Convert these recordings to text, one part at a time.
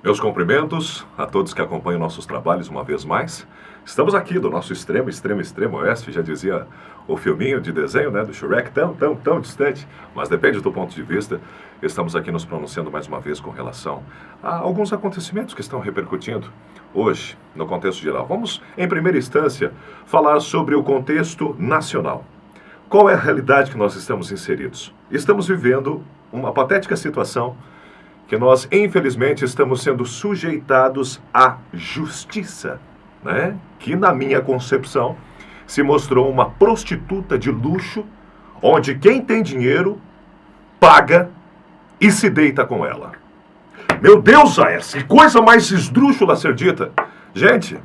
Meus cumprimentos a todos que acompanham nossos trabalhos uma vez mais. Estamos aqui do nosso extremo oeste, já dizia o filminho de desenho, né, do Shrek, tão distante, mas depende do ponto de vista. Estamos aqui nos pronunciando mais uma vez com relação a alguns acontecimentos que estão repercutindo hoje, no contexto geral. Vamos, em primeira instância, falar sobre o contexto nacional. Qual é a realidade que nós estamos inseridos? Estamos vivendo uma patética situação que nós, infelizmente, estamos sendo sujeitados à justiça, né? Que, na minha concepção, se mostrou uma prostituta de luxo, onde quem tem dinheiro paga e se deita com ela. Meu Deus, Aécio, que coisa mais esdrúxula a ser dita. Gente,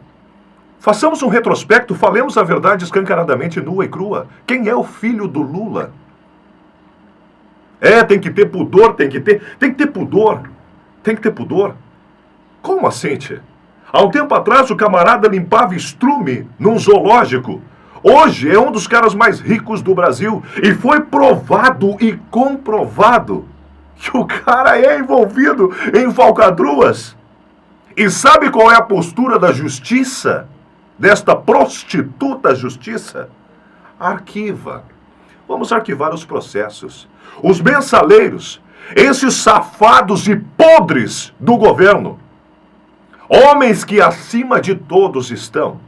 façamos um retrospecto, falemos a verdade escancaradamente, nua e crua. Quem é o filho do Lula? Tem que ter pudor, tem que ter pudor. Como assim, tchê? Há um tempo atrás o camarada limpava estrume num zoológico. Hoje é um dos caras mais ricos do Brasil. E foi provado e comprovado que o cara é envolvido em falcatruas. E sabe qual é a postura da justiça? Desta prostituta justiça? Arquiva. Vamos arquivar os processos. Os mensaleiros, esses safados e podres do governo, homens que acima de todos estão,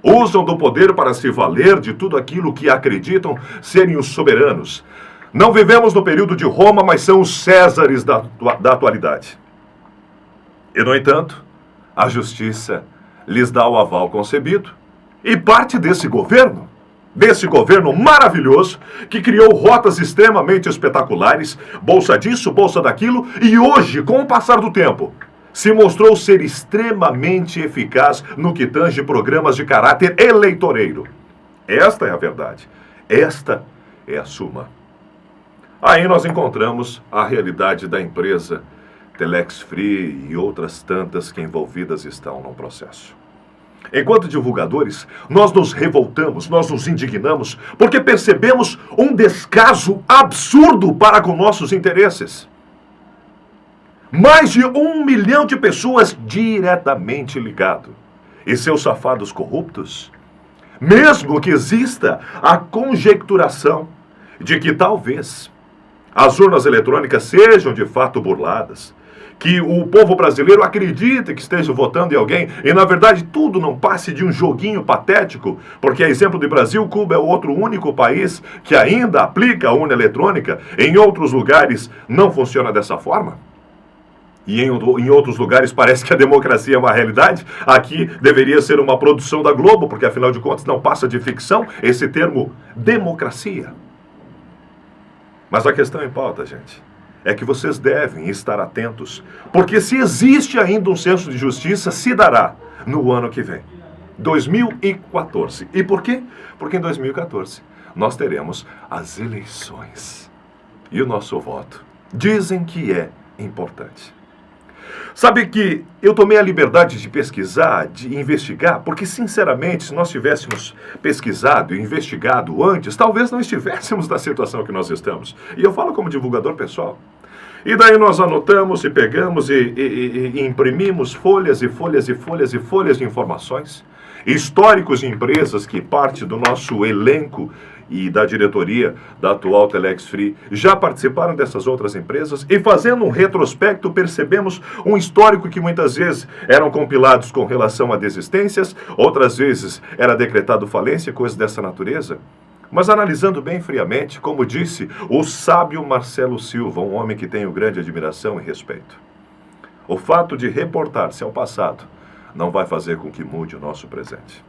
usam do poder para se valer de tudo aquilo que acreditam serem os soberanos. Não vivemos no período de Roma, mas são os Césares da atualidade. E, no entanto, a justiça lhes dá o aval concebido e parte desse governo maravilhoso, que criou rotas extremamente espetaculares, bolsa disso, bolsa daquilo, e hoje, com o passar do tempo, se mostrou ser extremamente eficaz no que tange programas de caráter eleitoreiro. Esta é a verdade. Esta é a suma. Aí nós encontramos a realidade da empresa Telex Free e outras tantas que envolvidas estão no processo. Enquanto divulgadores, nós nos revoltamos, nós nos indignamos, porque percebemos um descaso absurdo para com nossos interesses. Mais de 1 milhão de pessoas diretamente ligado. E seus safados corruptos? Mesmo que exista a conjecturação de que talvez as urnas eletrônicas sejam de fato burladas, que o povo brasileiro acredita que esteja votando em alguém, e na verdade tudo não passe de um joguinho patético, porque a exemplo do Brasil, Cuba é o outro único país que ainda aplica a urna eletrônica, em outros lugares não funciona dessa forma. E em outros lugares parece que a democracia é uma realidade. Aqui deveria ser uma produção da Globo, porque afinal de contas não passa de ficção esse termo democracia. Mas a questão em pauta, gente, é que vocês devem estar atentos, porque se existe ainda um senso de justiça, se dará no ano que vem, 2014. E por quê? Porque em 2014 nós teremos as eleições. E o nosso voto dizem que é importante. Sabe que eu tomei a liberdade de pesquisar, de investigar, porque, sinceramente, se nós tivéssemos pesquisado e investigado antes, talvez não estivéssemos na situação que nós estamos. E eu falo como divulgador pessoal. E daí nós anotamos e pegamos e imprimimos folhas e folhas e folhas e folhas de informações, históricos de empresas que parte do nosso elenco e da diretoria da atual Telex Free já participaram dessas outras empresas, e fazendo um retrospecto percebemos um histórico que muitas vezes eram compilados com relação a desistências, outras vezes era decretado falência, coisas dessa natureza. Mas analisando bem friamente, como disse o sábio Marcelo Silva, um homem que tenho grande admiração e respeito, o fato de reportar-se ao passado não vai fazer com que mude o nosso presente.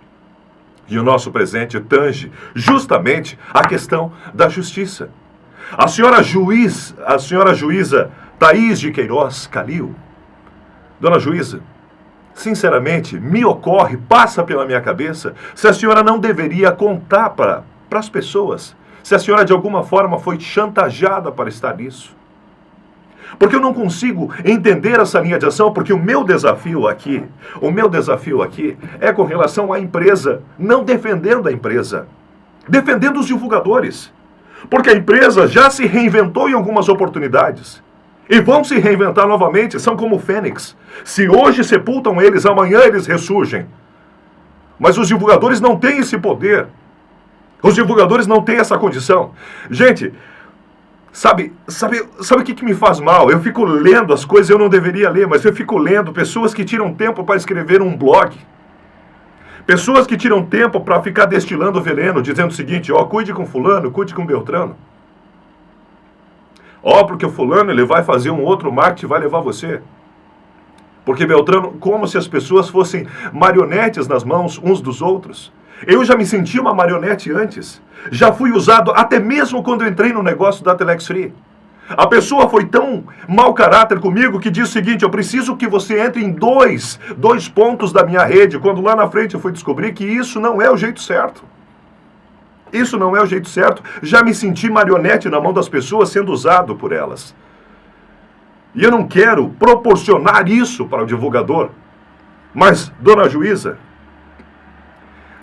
E o nosso presente tange justamente a questão da justiça. A senhora juíza Thaís de Queiroz Calil, dona juíza, sinceramente, passa pela minha cabeça se a senhora não deveria contar para as pessoas, se a senhora de alguma forma foi chantageada para estar nisso. Porque eu não consigo entender essa linha de ação, porque o meu desafio aqui é com relação à empresa, não defendendo a empresa, defendendo os divulgadores. Porque a empresa já se reinventou em algumas oportunidades. E vão se reinventar novamente, são como o fênix. Se hoje sepultam eles, amanhã eles ressurgem. Mas os divulgadores não têm esse poder. Os divulgadores não têm essa condição. Gente, sabe o que me faz mal? Eu fico lendo as coisas, eu não deveria ler, mas eu fico lendo pessoas que tiram tempo para escrever um blog. Pessoas que tiram tempo para ficar destilando veneno, dizendo o seguinte, cuide com fulano, cuide com Beltrano. Porque o fulano ele vai fazer um outro marketing e vai levar você. Porque Beltrano, como se as pessoas fossem marionetes nas mãos uns dos outros. Eu já me senti uma marionete antes. Já fui usado até mesmo quando eu entrei no negócio da Telex Free. A pessoa foi tão mau caráter comigo que disse o seguinte, eu preciso que você entre em dois pontos da minha rede, quando lá na frente eu fui descobrir que isso não é o jeito certo. Isso não é o jeito certo. Já me senti marionete na mão das pessoas sendo usado por elas. E eu não quero proporcionar isso para o divulgador. Mas, dona juíza,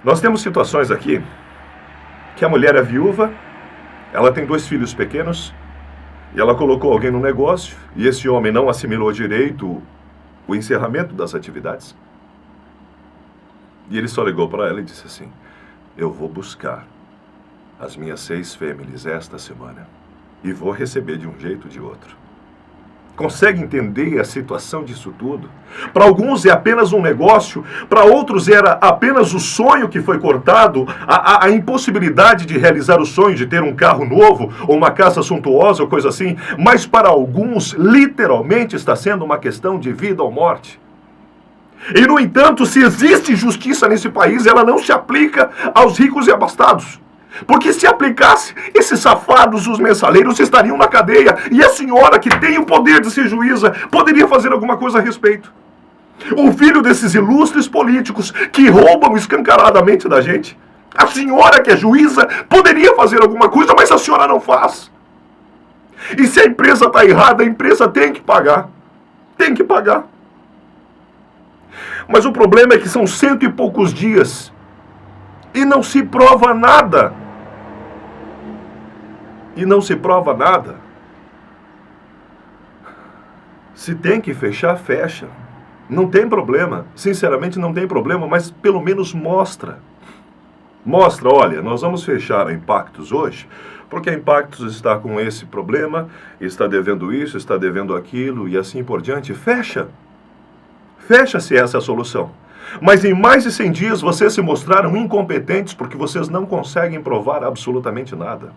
nós temos situações aqui que a mulher é viúva, ela tem 2 filhos pequenos, e ela colocou alguém no negócio, e esse homem não assimilou direito o encerramento das atividades. E ele só ligou para ela e disse assim, eu vou buscar as minhas 6 fêmeas esta semana, e vou receber de um jeito ou de outro. Consegue entender a situação disso tudo? Para alguns é apenas um negócio, para outros era apenas o sonho que foi cortado, a impossibilidade de realizar o sonho de ter um carro novo, ou uma casa suntuosa, ou coisa assim, mas para alguns, literalmente, está sendo uma questão de vida ou morte. E, no entanto, se existe justiça nesse país, ela não se aplica aos ricos e abastados. Porque se aplicasse, esses safados, os mensaleiros, estariam na cadeia. E a senhora, que tem o poder de ser juíza, poderia fazer alguma coisa a respeito. O filho desses ilustres políticos que roubam escancaradamente da gente. A senhora, que é juíza, poderia fazer alguma coisa, mas a senhora não faz. E se a empresa está errada, a empresa tem que pagar. Tem que pagar. Mas o problema é que são 100 e poucos dias e não se prova nada. E não se prova nada. Se tem que fechar, fecha. Não tem problema. Sinceramente, não tem problema, mas pelo menos mostra. Mostra, olha, nós vamos fechar a Impactos hoje, porque a Impactos está com esse problema, está devendo isso, está devendo aquilo e assim por diante. Fecha. Fecha-se essa solução. Mas em mais de 100 dias vocês se mostraram incompetentes porque vocês não conseguem provar absolutamente nada.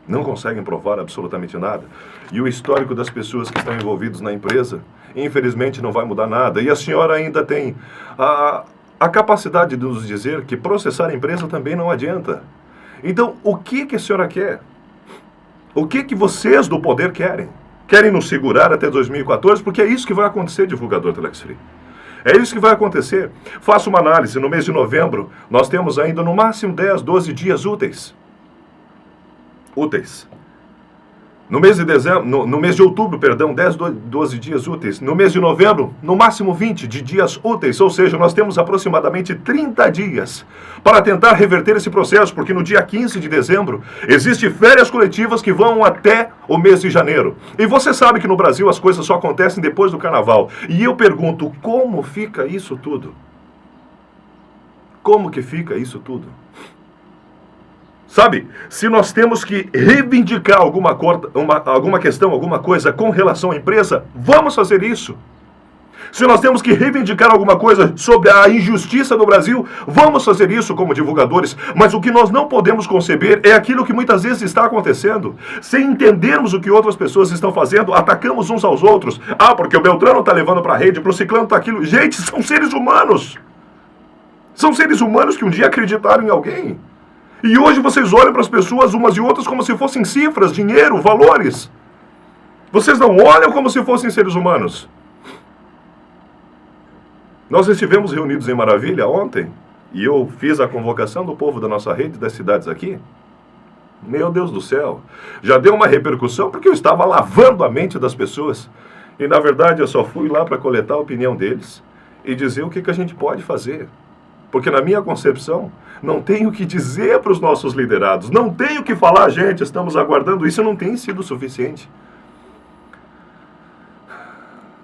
Não conseguem provar absolutamente nada. E o histórico das pessoas que estão envolvidas na empresa, infelizmente, não vai mudar nada. E a senhora ainda tem a capacidade de nos dizer que processar a empresa também não adianta. Então, o que a senhora quer? O que vocês do poder querem? Querem nos segurar até 2014? Porque é isso que vai acontecer, divulgador Telex Free. É isso que vai acontecer. Faça uma análise. No mês de novembro, nós temos ainda no máximo 10, 12 dias úteis. No mês de dezembro, no mês de outubro, 10, 12 dias úteis. No mês de novembro, no máximo 20 de dias úteis. Ou seja, nós temos aproximadamente 30 dias para tentar reverter esse processo, porque no dia 15 de dezembro, existem férias coletivas que vão até o mês de janeiro. E você sabe que no Brasil as coisas só acontecem depois do carnaval. E eu pergunto, como fica isso tudo? Como que fica isso tudo? Sabe, se nós temos que reivindicar alguma questão, alguma coisa com relação à empresa, vamos fazer isso. Se nós temos que reivindicar alguma coisa sobre a injustiça no Brasil, vamos fazer isso como divulgadores. Mas o que nós não podemos conceber é aquilo que muitas vezes está acontecendo. Sem entendermos o que outras pessoas estão fazendo, atacamos uns aos outros. Porque o Beltrano está levando para a rede, para o Ciclano está aquilo. Gente, são seres humanos. São seres humanos que um dia acreditaram em alguém. E hoje vocês olham para as pessoas umas e outras como se fossem cifras, dinheiro, valores. Vocês não olham como se fossem seres humanos. Nós estivemos reunidos em Maravilha ontem, e eu fiz a convocação do povo da nossa rede, das cidades aqui. Meu Deus do céu, já deu uma repercussão porque eu estava lavando a mente das pessoas. E na verdade eu só fui lá para coletar a opinião deles e dizer o que a gente pode fazer. Porque na minha concepção, não tenho o que dizer para os nossos liderados. Não tenho o que falar, gente, estamos aguardando. Isso não tem sido suficiente.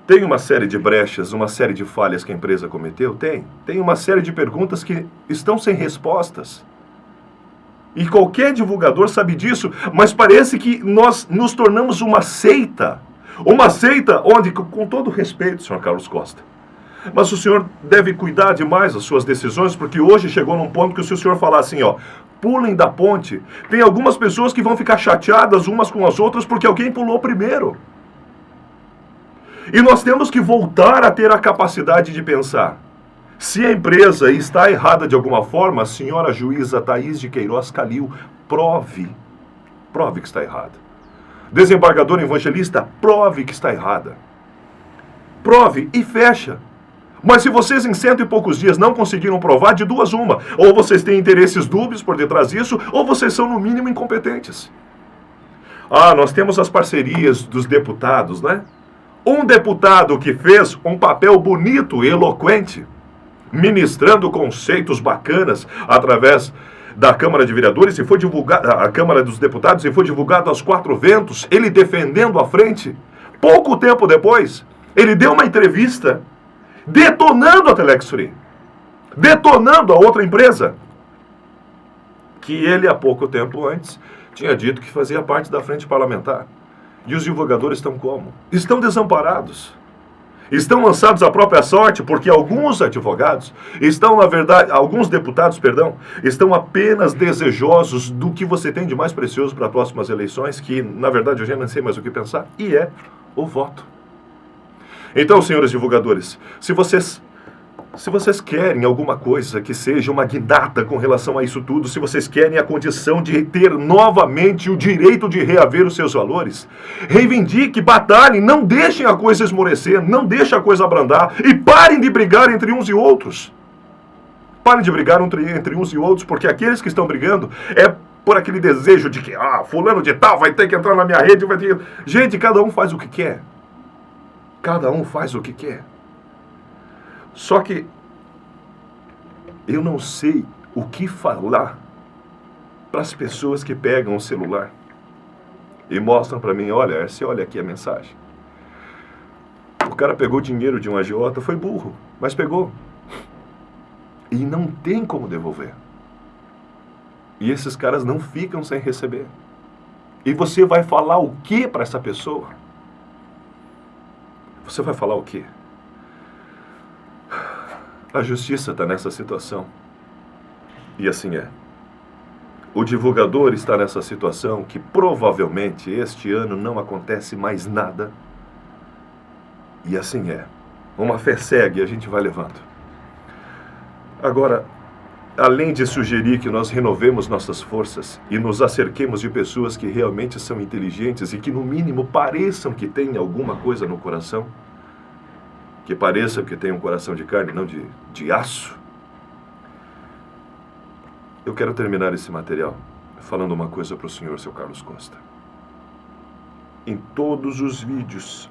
Tem uma série de brechas, uma série de falhas que a empresa cometeu? Tem. Tem uma série de perguntas que estão sem respostas. E qualquer divulgador sabe disso, mas parece que nós nos tornamos uma seita. Uma seita onde, com todo respeito, senhor Carlos Costa, mas o senhor deve cuidar demais das suas decisões, porque hoje chegou num ponto que se o senhor falar assim, ó, pulem da ponte, tem algumas pessoas que vão ficar chateadas umas com as outras porque alguém pulou primeiro. E nós temos que voltar a ter a capacidade de pensar. Se a empresa está errada de alguma forma, a senhora juíza Thaís de Queiroz Calil, prove que está errada. Desembargador evangelista, prove que está errada. Prove e fecha. Mas se vocês em 100 e poucos dias não conseguiram provar, de duas uma. Ou vocês têm interesses dúbios por detrás disso, ou vocês são no mínimo incompetentes. Ah, nós temos as parcerias dos deputados, né? Um deputado que fez um papel bonito e eloquente, ministrando conceitos bacanas através da Câmara de Vereadores e foi divulgado, a Câmara dos Deputados, e foi divulgado aos quatro ventos, ele defendendo a frente. Pouco tempo depois, ele deu uma entrevista detonando a Telex Free, detonando a outra empresa, que ele há pouco tempo antes tinha dito que fazia parte da frente parlamentar. E os divulgadores estão como? Estão desamparados. Estão lançados à própria sorte, porque alguns advogados estão, na verdade, alguns deputados, perdão, estão apenas desejosos do que você tem de mais precioso para as próximas eleições, que, na verdade, eu já não sei mais o que pensar, e é o voto. Então, senhores divulgadores, se vocês querem alguma coisa que seja uma guinada com relação a isso tudo, se vocês querem a condição de ter novamente o direito de reaver os seus valores, reivindiquem, batalhem, não deixem a coisa esmorecer, não deixem a coisa abrandar e parem de brigar entre uns e outros. Parem de brigar entre uns e outros, porque aqueles que estão brigando é por aquele desejo de que, fulano de tal vai ter que entrar na minha rede, vai ter que... Gente, cada um faz o que quer. Cada um faz o que quer. Só que eu não sei o que falar para as pessoas que pegam o celular e mostram para mim, olha, você olha aqui a mensagem. O cara pegou dinheiro de um agiota, foi burro, mas pegou. E não tem como devolver. E esses caras não ficam sem receber. E você vai falar o que para essa pessoa? Você vai falar o quê? A justiça está nessa situação. E assim é. O divulgador está nessa situação que provavelmente este ano não acontece mais nada. E assim é. Uma fé cega e a gente vai levando. Agora, além de sugerir que nós renovemos nossas forças e nos acerquemos de pessoas que realmente são inteligentes e que no mínimo pareçam que têm alguma coisa no coração, que pareçam que têm um coração de carne, não de aço, eu quero terminar esse material falando uma coisa para o senhor, seu Carlos Costa. Em todos os vídeos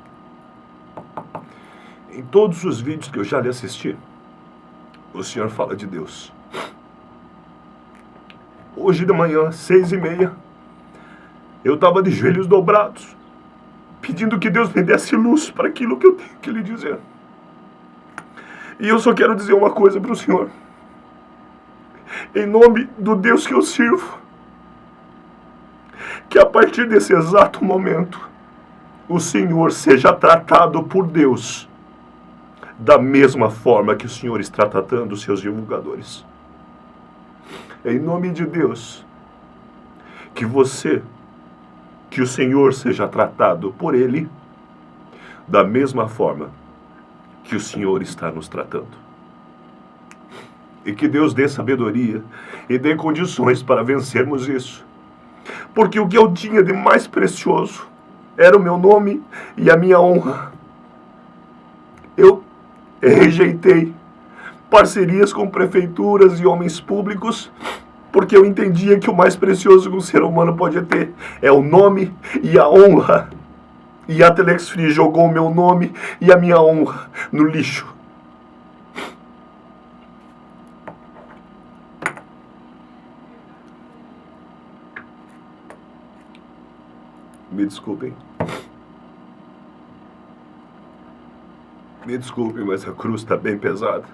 que eu já lhe assisti, o senhor fala de Deus. Hoje de manhã, 6h30, eu estava de joelhos dobrados, pedindo que Deus me desse luz para aquilo que eu tenho que lhe dizer. E eu só quero dizer uma coisa para o senhor. Em nome do Deus que eu sirvo, que a partir desse exato momento, o senhor seja tratado por Deus da mesma forma que o senhor está tratando os seus divulgadores. Em nome de Deus, que o senhor seja tratado por ele da mesma forma que o senhor está nos tratando. E que Deus dê sabedoria e dê condições para vencermos isso. Porque o que eu tinha de mais precioso era o meu nome e a minha honra. Eu rejeitei parcerias com prefeituras e homens públicos, porque eu entendia que o mais precioso que um ser humano pode ter é o nome e a honra. E a Telex Free jogou o meu nome e a minha honra no lixo. Me desculpem. Me desculpe, mas a cruz está bem pesada.